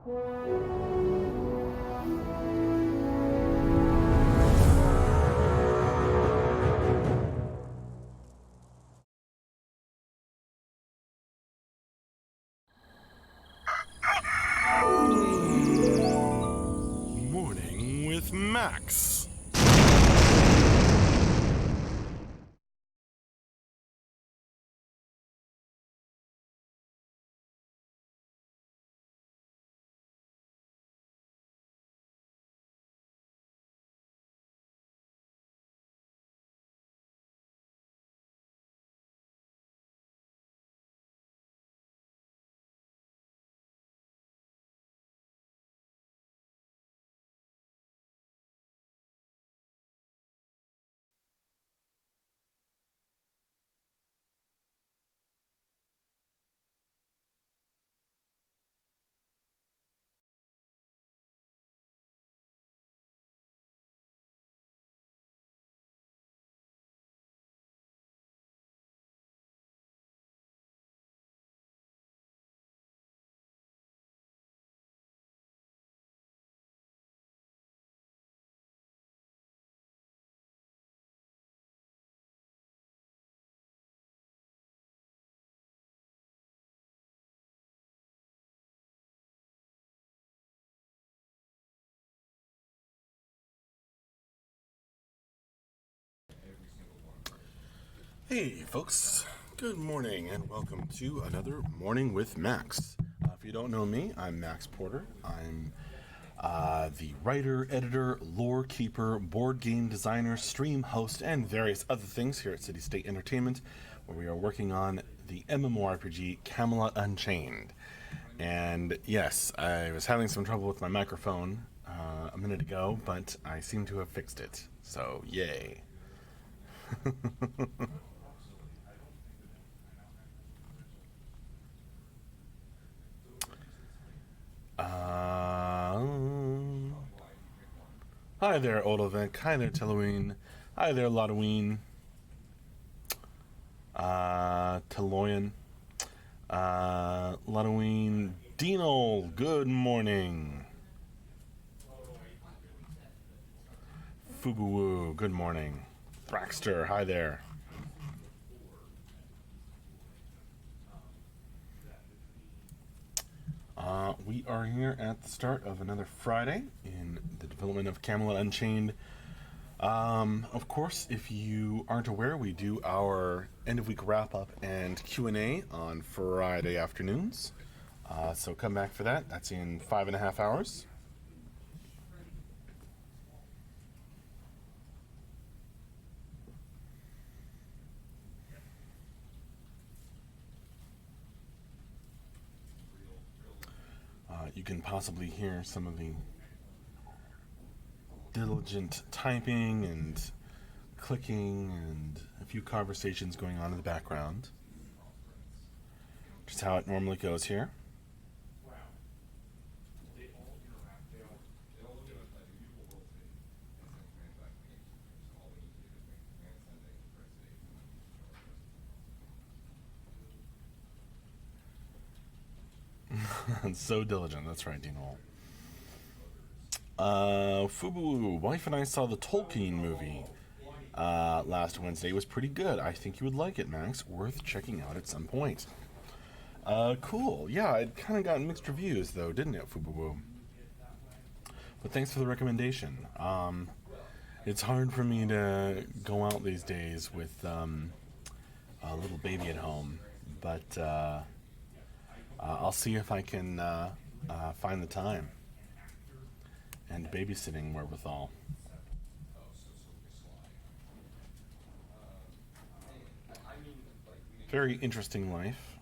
Morning with Max. Hey, folks. Good morning, and welcome to another Morning with Max. If you don't know me, I'm Max Porter. I'm the writer, editor, lore keeper, board game designer, stream host, and various other things here at City State Entertainment, where we are working on the MMORPG Camelot Unchained. And yes, I was having some trouble with my microphone a minute ago, but I seem to have fixed it. So, yay. Hi there, Odovec. Hi there, Teloween. Hi there, Lotoween. Teloyan. Lotoween. Dino, good morning. Fubuwu, good morning. Thraxter, hi there. We are here at the start of another Friday in the development of Camelot Unchained. Of course, if you aren't aware, we do our end-of-week wrap-up and Q&A on Friday afternoons. So come back for that. That's in 5.5 hours. You can possibly hear some of the diligent typing and clicking and a few conversations going on in the background. Just how it normally goes here. So diligent, that's right, Dino. Fubu, wife and I saw the Tolkien movie last Wednesday. It was pretty good. I think you would like it, Max. Worth checking out at some point. Cool. Yeah, it kind of got mixed reviews, though, didn't it, Fubu? But thanks for the recommendation. It's hard for me to go out these days with a little baby at home, but I'll see if I can find the time and babysitting wherewithal. Very interesting life.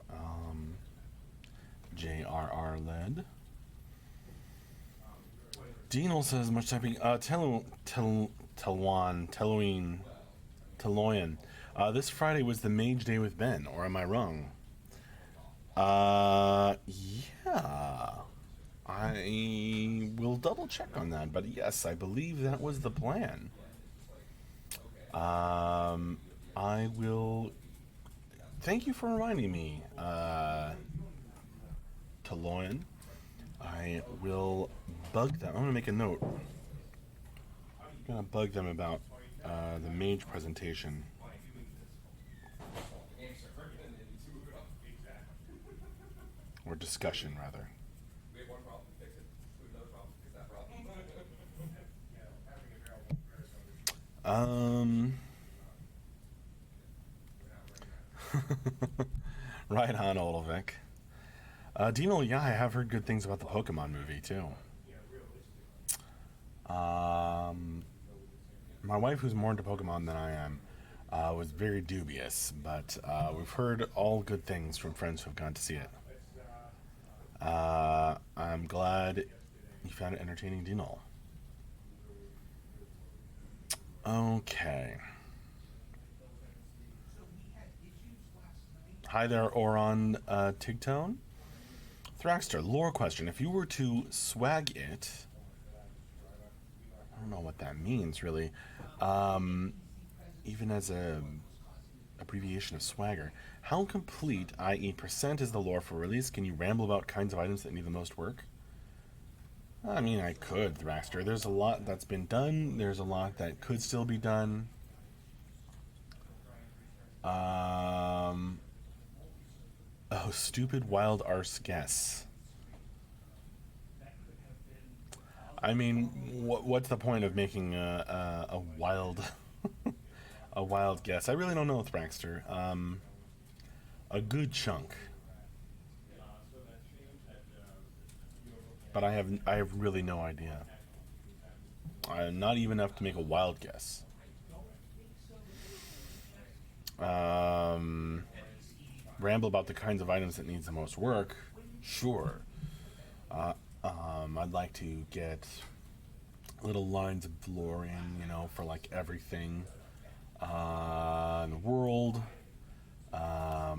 J.R.R. led. Deanel says much typing. Teloyan. This Friday was the Mage Day with Ben, or am I wrong? Yeah. I will double check on that, but yes, I believe that was the plan. I will. Thank you for reminding me, Teloyan. I will bug them. I'm gonna make a note. I'm gonna bug them about the mage presentation. Or discussion, rather. Um. Right on, Olivik. Dino, yeah, I have heard good things about the Pokemon movie, too. Um, my wife, who's more into Pokemon than I am, was very dubious, but we've heard all good things from friends who've gone to see it. I'm glad you found it entertaining, Dino. Okay. Hi there, Oron Tigtone. Thraxter, lore question. If you were to swag it, I don't know what that means, really. Um, Even as a abbreviation of swagger, how complete, i.e., percent, is the lore for release? Can you ramble about kinds of items that need the most work? I mean, I could, Thraxter. There's a lot that's been done. There's a lot that could still be done. Um, oh, stupid wild arse guess. I mean, what's the point of making a wild a wild guess? I really don't know, Thraxter. A good chunk, but I have really no idea. Not even enough to make a wild guess. Um, Ramble about the kinds of items that needs the most work. Sure. Uh, I'd like to get little lines of lore in, for like everything in the world. I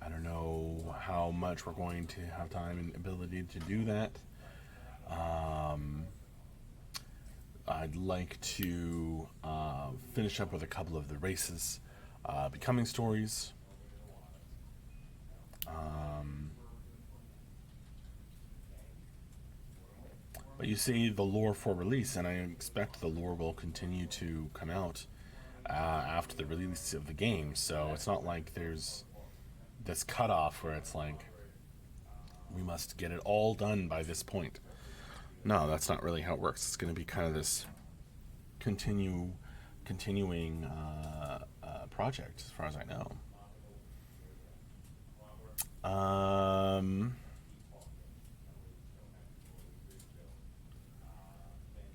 don't know how much we're going to have time and ability to do that. Um, I'd like to finish up with a couple of the races becoming stories. Um, but you say the lore for release, and I expect the lore will continue to come out after the release of the game. So it's not like there's this cutoff where it's like we must get it all done by this point. No, that's not really how it works. It's going to be kind of this continuing project, as far as I know.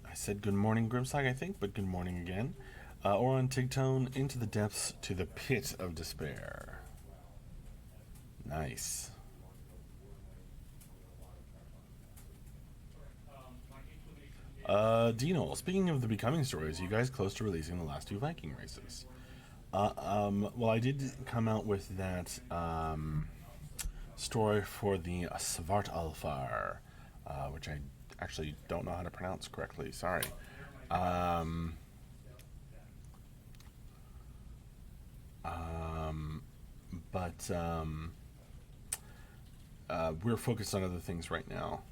I said good morning, Grimsag, I think, but good morning again. Oron Tigtone, into the depths to the pit of despair. Nice. Dino, speaking of the Becoming stories, you guys close to releasing the last two Viking races? Well, I did come out with that story for the Svartalfar, which I actually don't know how to pronounce correctly. Sorry. Um, um, but we're focused on other things right now.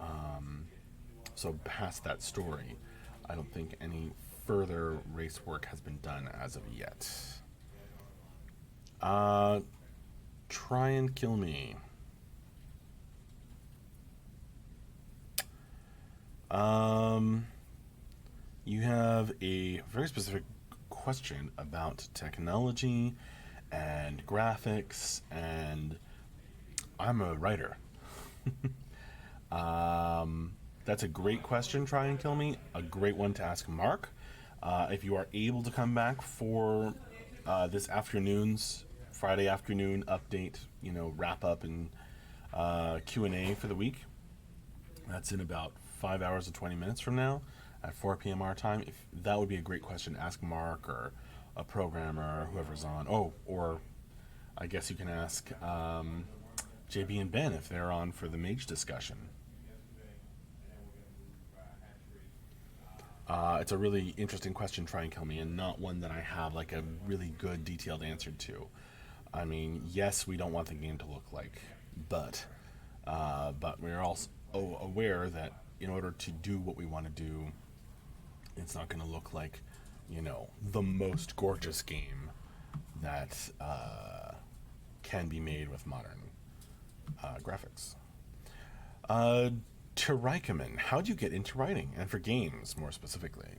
Um, so past that story, I don't think any further race work has been done as of yet. Try and kill me. You have a very specific question about technology and graphics, and I'm a writer. That's a great question, Try and Kill Me. A great one to ask Mark. If you are able to come back for this afternoon's Friday afternoon update, wrap up and Q&A for the week. That's in about 5 hours and 20 minutes from now at 4 p.m. our time. If that would be a great question to ask Mark or a programmer or whoever's on. Oh, or I guess you can ask JB and Ben if they're on for the mage discussion. It's a really interesting question, Try and Kill Me, and not one that I have like a really good detailed answer to. I mean, yes, we don't want the game to look like, but but we're also aware that in order to do what we want to do, it's not going to look like, the most gorgeous game that can be made with modern graphics. To Reikaman, how do you get into writing, and for games more specifically?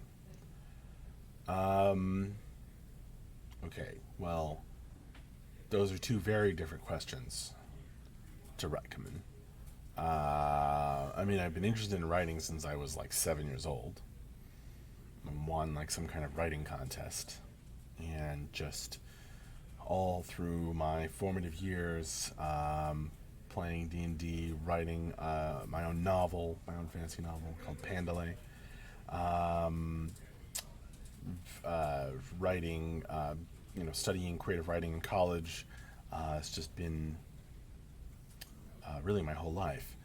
Okay, well, those are two very different questions to Reikaman. I've been interested in writing since I was like 7 years old. I won like some kind of writing contest, and just all through my formative years, playing D&D, writing my own fantasy novel called Pandalay, writing, studying creative writing in college. It's just been really my whole life.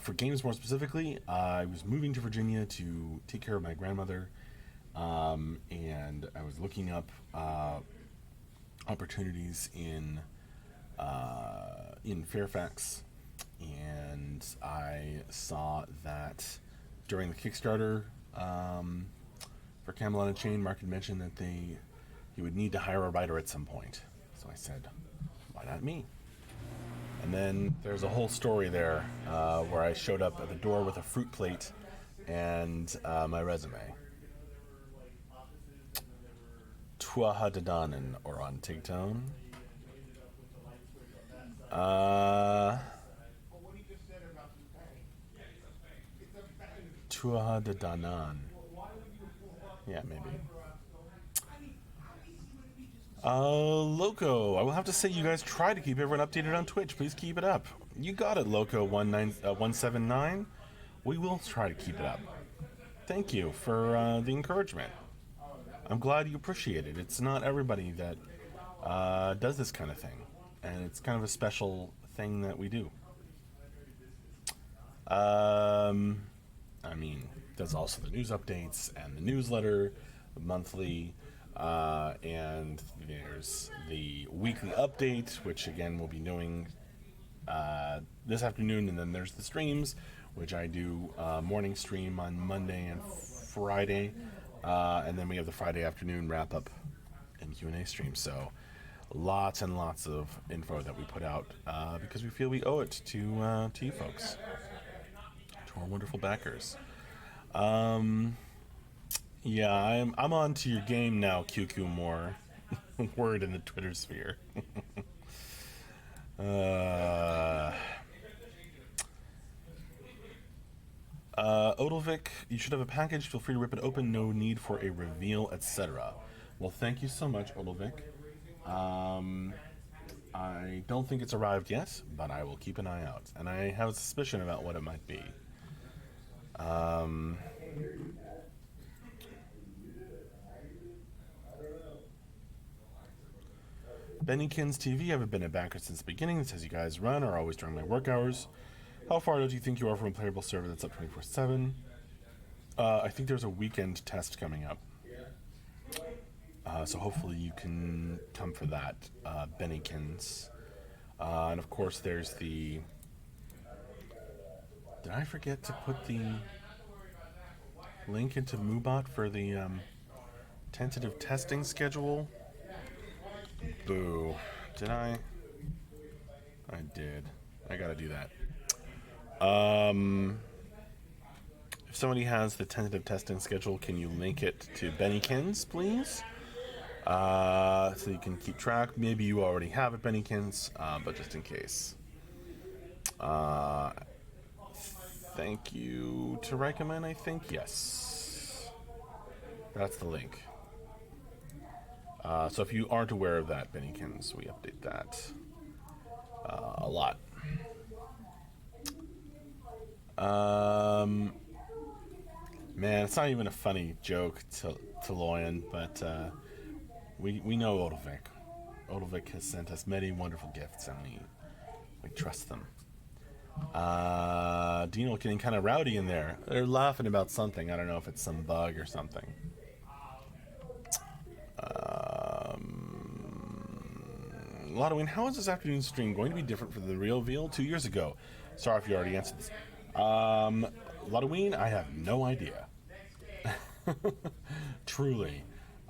For games more specifically, I was moving to Virginia to take care of my grandmother, and I was looking up opportunities in Fairfax, and I saw that during the Kickstarter for Camelot Unchained, Mark had mentioned that he would need to hire a writer at some point. So I said, why not me? And then there's a whole story there where I showed up at the door with a fruit plate and my resume. Tuaha Dadanan or on Tigtone. Tuaha Dadanan. Yeah, maybe. Loco, I will have to say you guys try to keep everyone updated on Twitch. Please keep it up. You got it, Loco179. We will try to keep it up. Thank you for the encouragement. I'm glad you appreciate it. It's not everybody that does this kind of thing, and it's kind of a special thing that we do. There's also the news updates and the newsletter, the monthly, and there's the weekly update, which again we'll be doing this afternoon, and then there's the streams, which I do morning stream on Monday and Friday, and then we have the Friday afternoon wrap up and Q&A stream. So lots and lots of info that we put out because we feel we owe it to you folks, to our wonderful backers. Yeah, I'm on to your game now, QQ More. Word in the Twitter sphere. Odilvik, you should have a package. Feel free to rip it open. No need for a reveal, etc. Well, thank you so much, Odilvik. I don't think it's arrived yet, but I will keep an eye out. And I have a suspicion about what it might be. Bennykins TV, I've been a backer since the beginning. It says you guys run are always during my work hours. How far do you think you are from a playable server that's up 24/7? I think there's a weekend test coming up. So hopefully you can come for that, Bennykins. And of course there's the... Did I forget to put the link into Moobot for the tentative testing schedule? Boo. Did I? I did. I gotta do that. If somebody has the tentative testing schedule, can you link it to Bennykins, please? So you can keep track. Maybe you already have it, Bennykins, but just in case. Thank you to recommend, I think. Yes. That's the link. So if you aren't aware of that, Bennykins, we update that a lot. Man, it's not even a funny joke to Loyan, but we know Odilvik. Odilvik has sent us many wonderful gifts, and we trust them. Dino getting kind of rowdy in there. They're laughing about something. I don't know if it's some bug or something. Lottoing, how is this afternoon stream going to be different from the real Veal 2 years ago? Sorry if you already answered this. Halloween, I have no idea. Truly,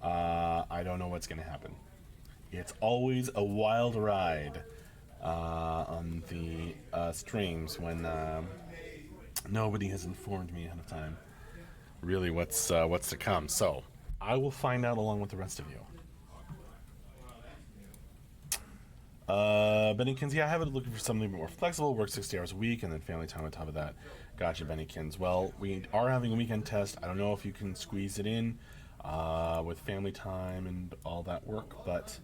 I don't know what's going to happen. It's always a wild ride on the streams when nobody has informed me ahead of time. Really, what's to come? So I will find out along with the rest of you. Bennykins, yeah, I have it looking for something a bit more flexible, work 60 hours a week, and then family time on top of that. Gotcha, Bennykins. Well, we are having a weekend test. I don't know if you can squeeze it in with family time and all that work, but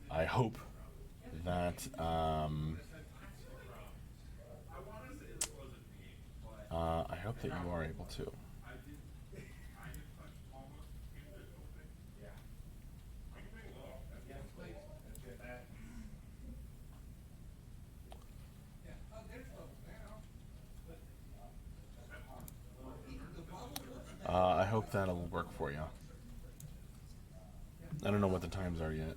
I hope that you are able to. I hope that'll work for you. I don't know what the times are yet.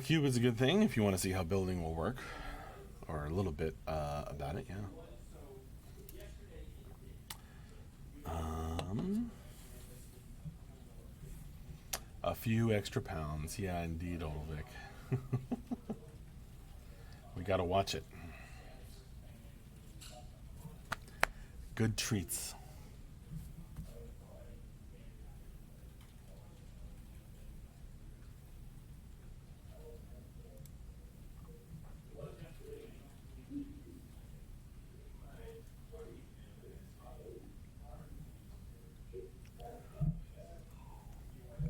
Cube is a good thing if you want to see how building will work, or a little bit about it, yeah. A few extra pounds, yeah, indeed, Olvik. We gotta watch it. Good treats.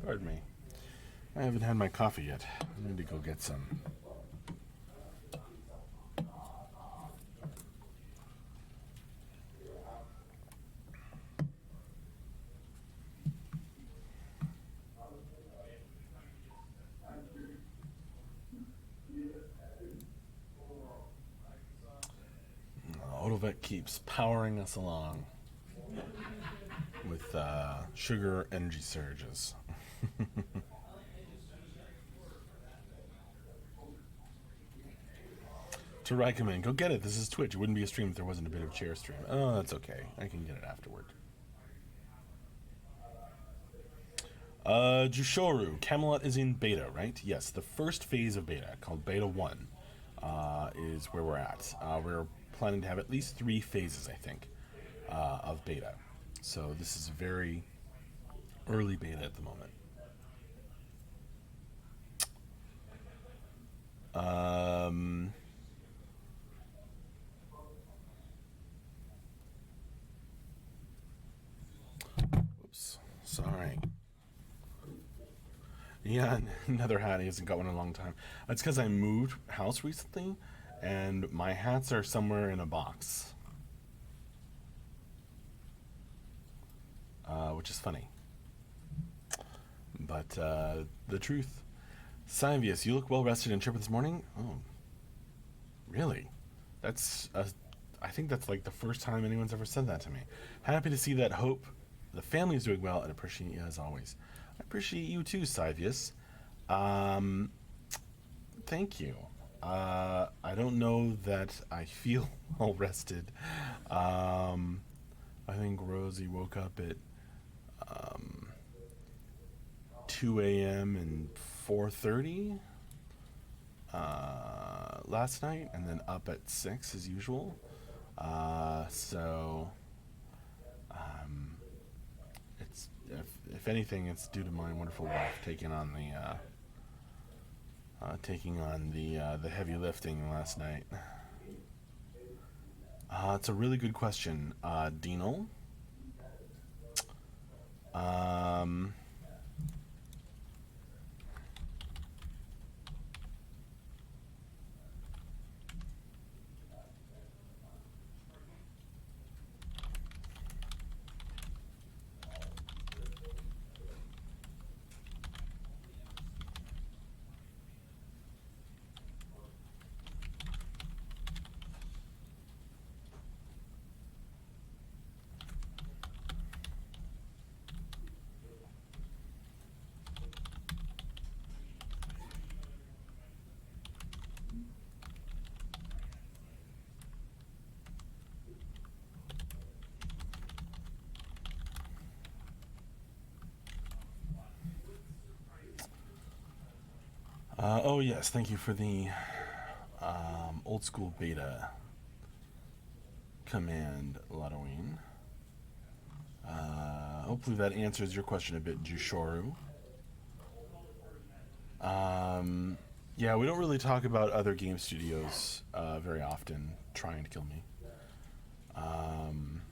Pardon me. I haven't had my coffee yet. I need to go get some. Otovec keeps powering us along with sugar energy surges. To recommend, go get it. This is Twitch. It wouldn't be a stream if there wasn't a bit of chair stream. Oh, that's okay. I can get it afterward. Jushoru, Camelot is in beta, right? Yes, the first phase of beta, called Beta 1, is where we're at. We're planning to have at least 3 phases, I think, of beta. So this is very early beta at the moment. Oops, sorry. Yeah, another hat. He hasn't got one in a long time. That's because I moved house recently, and my hats are somewhere in a box. Which is funny. But the truth. Sivius, you look well rested and chipper this morning? Oh, really? That's, I think that's like the first time anyone's ever said that to me. Happy to see that. Hope the family is doing well and appreciate you as always. I appreciate you too, Sivius. Thank you. I don't know that I feel well rested. I think Rosie woke up at 2 a.m. and 4:30 last night, and then up at 6 as usual. So it's if anything, it's due to my wonderful wife taking on the heavy lifting last night. It's a really good question, Dino. Oh yes, thank you for the old school beta command, Lottoine. Hopefully that answers your question a bit, Jushoru. Um, yeah, we don't really talk about other game studios very often trying to kill me. Um,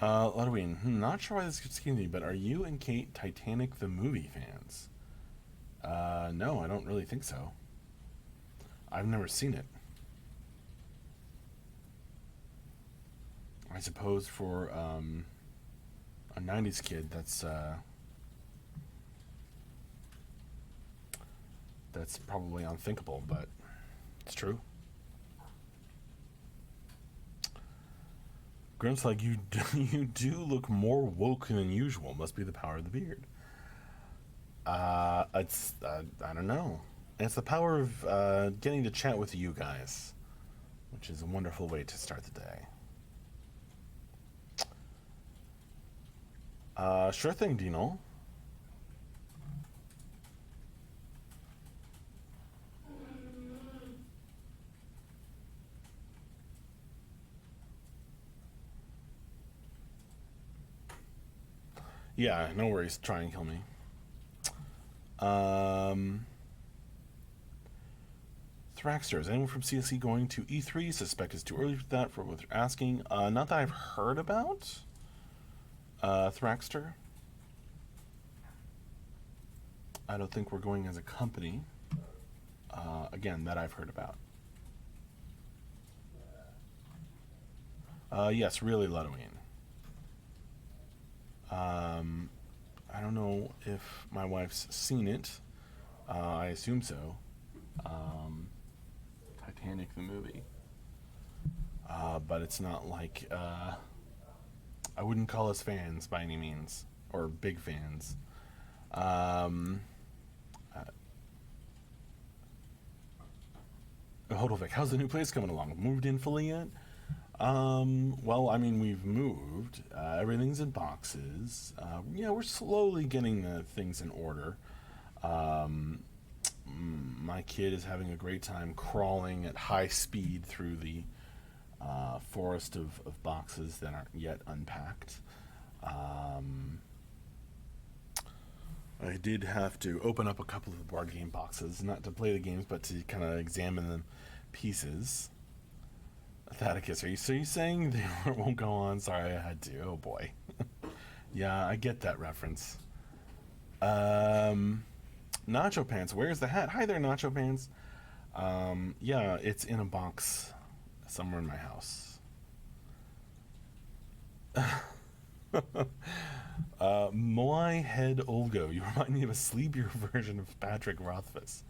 Ludwig, not sure why this keeps getting me, but are you and Kate Titanic the movie fans? No, I don't really think so. I've never seen it. I suppose for a '90s kid, that's probably unthinkable, but it's true. Grunt's like you. You do look more woke than usual. Must be the power of the beard. I don't know. It's the power of getting to chat with you guys, which is a wonderful way to start the day. Sure thing, Dino. Yeah, no worries. Try and kill me. Um, Thraxter, is anyone from CSE going to E3? Suspect it's too early for that, for what they're asking. Not that I've heard about. Thraxter. I don't think we're going as a company. Again, that I've heard about. Yes, really, Ludwig. I don't know if my wife's seen it. I assume so. Um, Titanic the movie. But it's not like I wouldn't call us fans by any means, or big fans. Um, Hodovic, how's the new place coming along? Moved in fully yet? Well, I mean, we've moved. Everything's in boxes. Yeah, we're slowly getting things in order. Um, my kid is having a great time crawling at high speed through the forest of boxes that aren't yet unpacked. Um, I did have to open up a couple of the board game boxes, not to play the games, but to kind of examine the pieces. Athaticus, are you saying they won't go on? Sorry, I had to. Oh boy. Yeah, I get that reference. Um, Nacho Pants, where's the hat? Hi there, Nacho Pants. Yeah, it's in a box somewhere in my house. Moai Head Olgo, you remind me of a sleepier version of Patrick Rothfuss.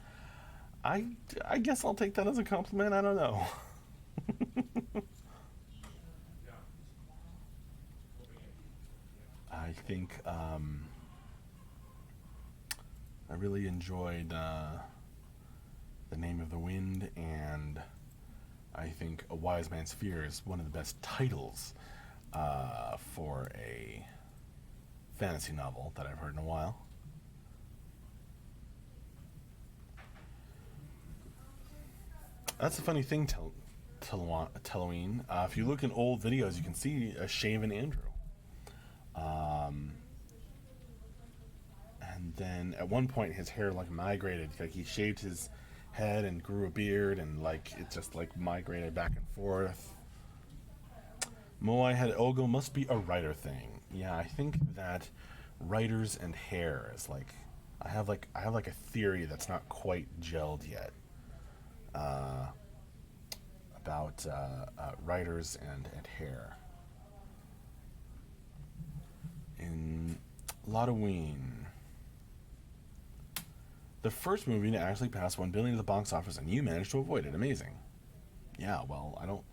I, I guess I'll take that as a compliment. I don't know. I think I really enjoyed The Name of the Wind, and I think A Wise Man's Fear is one of the best titles for a fantasy novel that I've heard in a while. That's a funny thing, Halloween. If you look in old videos, you can see a shaven Andrew. Um, and then at one point, his hair like migrated. Like he shaved his head and grew a beard, and like it just like migrated back and forth. Moai Head Ogo must be a writer thing. Yeah, I think that writers and hair is like I have like a theory that's not quite gelled yet uh, about writers and hair. In Halloween, the first movie to actually pass 1 billion at the box office, and you managed to avoid it. Amazing. Yeah, well, I don't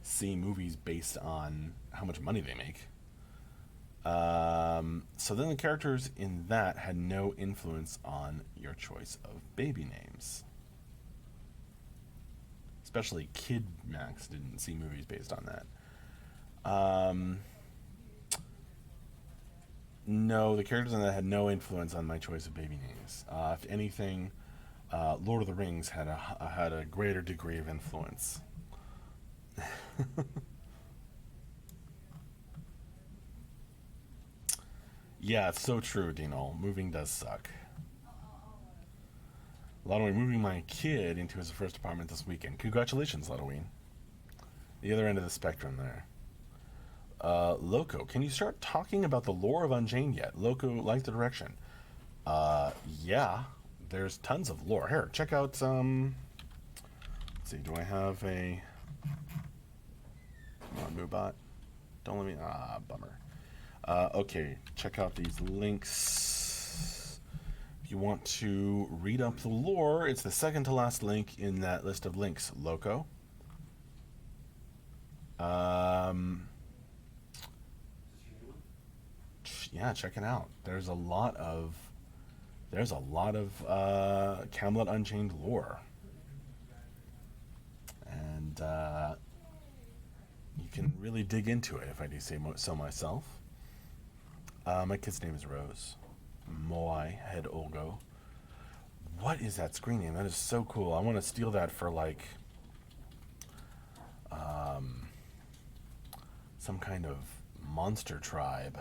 see movies based on how much money they make. So then the characters in that had no influence on your choice of baby names. Especially Kid Max didn't see movies based on that. Um, no, the characters in that had no influence on my choice of baby names. If anything, Lord of the Rings had a greater degree of influence. Yeah, it's so true, Dino. Moving does suck. Ludwig moving my kid into his first apartment this weekend. Congratulations, Ludwig. The other end of the spectrum there. Loco, can you start talking about the lore of Unchained yet? Loco, like the direction. Yeah, there's tons of lore. Here, check out, let's see, do I have a... Come on, Moobot. Don't let me... bummer. Okay, check out these links. If you want to read up the lore, it's the second to last link in that list of links, Loco. Yeah, check it out. There's a lot of Camelot Unchained lore, and you can really dig into it if I do say so myself. My kid's name is Rose. Moai Head Olgo. What is that screen name? That is so cool. I want to steal that for like some kind of monster tribe.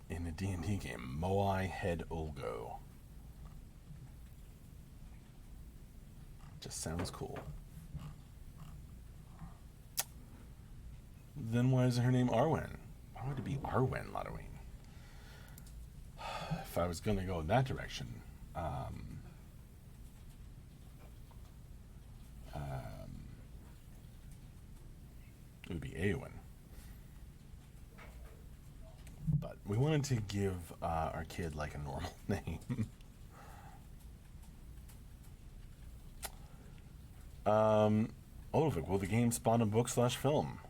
In a D&D game. Moai Head Olgo. Just sounds cool. Then why is her name Arwen? Why would it be Arwen, Lotterwing? If I was going to go in that direction, it would be Eowyn. But we wanted to give our kid like a normal name. Odovik, will the game spawn a book/film?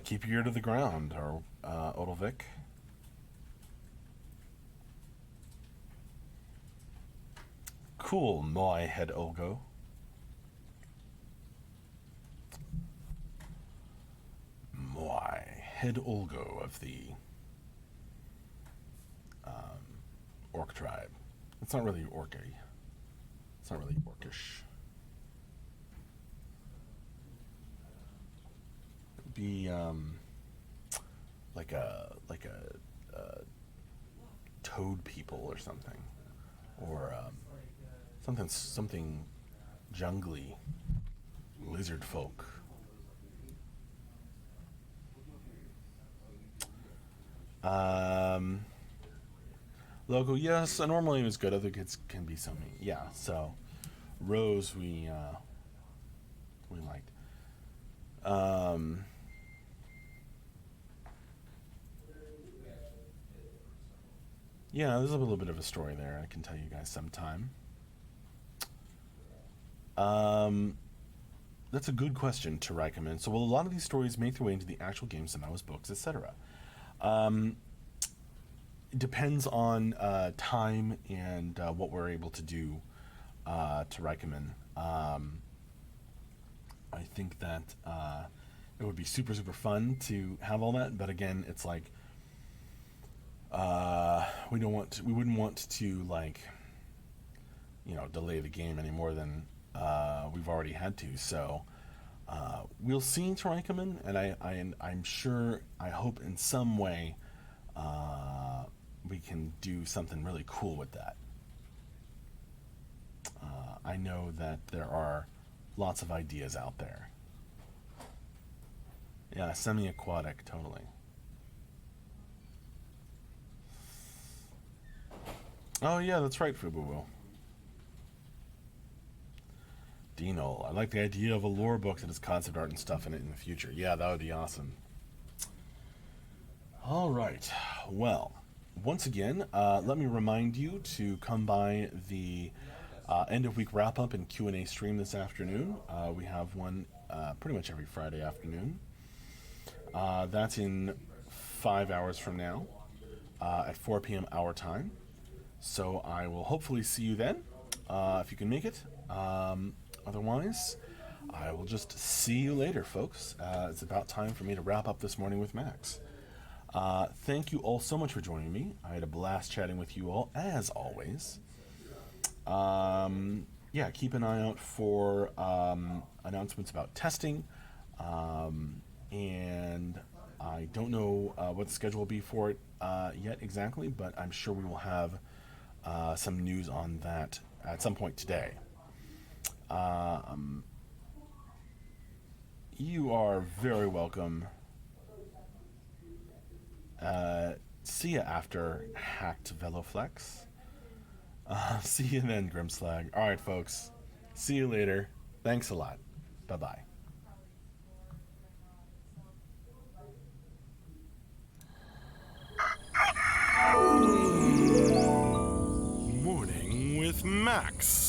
Keep your ear to the ground, or Odovik. Cool, Moai Head Olgo. Moai Head Olgo of the Orc tribe. It's not really orcy. It's not really orcish. It'd be like a toad people or something, or something jungly, lizard folk. Logo, yes, a normal name is good. Other kids can be something. Yeah, so Rose, we liked. Yeah, there's a little bit of a story there. I can tell you guys sometime. That's a good question to recommend. So, will a lot of these stories make their way into the actual games, and those books, etc.? It depends on time and what we're able to do to recommend. I think that it would be super, super fun to have all that, but again, it's like we wouldn't want to like, delay the game any more than we've already had to. So we'll see to recommend, and I'm sure, I hope in some way we can do something really cool with that. I know that there are lots of ideas out there. Yeah, semi-aquatic, totally. Oh yeah, that's right, Fubu. Dino, I like the idea of a lore book that has concept art and stuff in it in the future. Yeah, that would be awesome. All right, well, once again, let me remind you to come by the end of week wrap up and Q&A stream this afternoon. We have one pretty much every Friday afternoon. That's in 5 hours from now at 4 p.m. our time. So I will hopefully see you then. if you can make it. Otherwise, I will just see you later, folks. It's about time for me to wrap up this morning with Max. Thank you all so much for joining me. I had a blast chatting with you all, as always. Yeah, keep an eye out for announcements about testing. And I don't know what the schedule will be for it yet exactly, but I'm sure we will have some news on that at some point today. You are very welcome. See ya after Hacked Veloflex. See you then, Grimslag. Alright, folks. See you later. Thanks a lot. Bye-bye. Morning with Max.